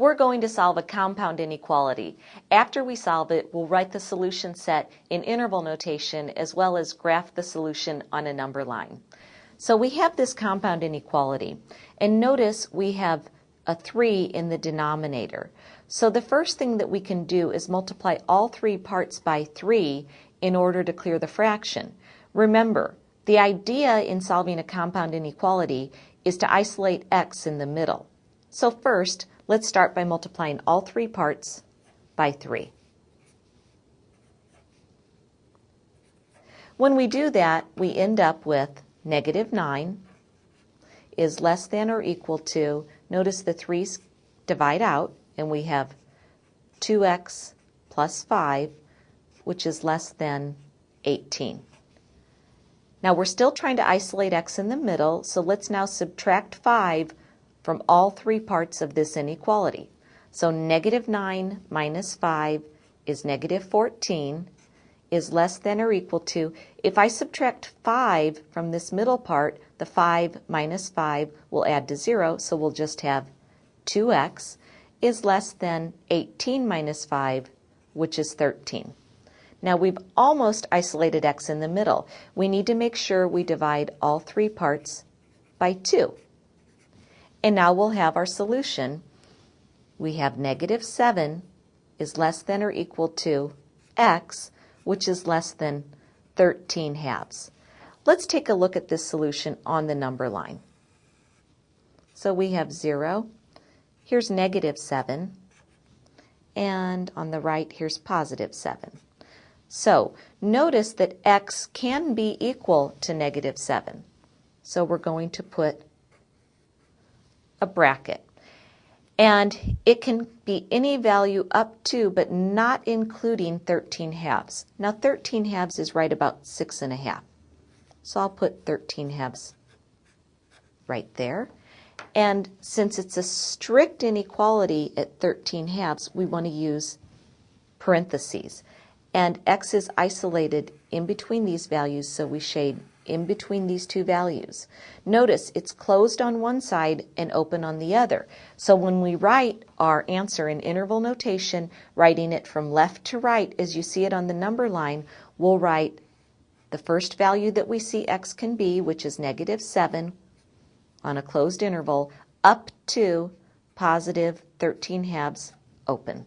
we're going to solve a compound inequality. After we solve it, we'll write the solution set in interval notation as well as graph the solution on a number line. So we have this compound inequality, and notice we have a 3 in the denominator. So the first thing that we can do is multiply all 3 parts by 3 in order to clear the fraction. Remember, the idea in solving a compound inequality is to isolate x in the middle. So first, let's start by multiplying all 3 parts by 3. When we do that, we end up with -9 is less than or equal to, notice the 3's divide out, and we have 2x plus 5, which is less than 18. Now we're still trying to isolate x in the middle, so let's now subtract 5 from all 3 parts of this inequality. So -9 minus 5 is -14, is less than or equal to, if I subtract 5 from this middle part, the 5 minus 5 will add to 0, so we'll just have 2x is less than 18 minus 5, which is 13. Now we've almost isolated x in the middle. We need to make sure we divide all 3 parts by 2. And now we'll have our solution. We have -7 is less than or equal to x, which is less than 13/2. Let's take a look at this solution on the number line. So we have 0, here's -7, and on the right here's +7. So notice that x can be equal to -7. So we're going to put a bracket. And it can be any value up to, but not including 13/2. Now 13/2 is right about 6.5. So I'll put 13/2 right there. And since it's a strict inequality at 13/2, we want to use parentheses. And x is isolated in between these values, so we shade in between these 2 values. Notice it's closed on one side and open on the other. So when we write our answer in interval notation, writing it from left to right as you see it on the number line, we'll write the first value that we see x can be, which is -7 on a closed interval, up to +13/2 open.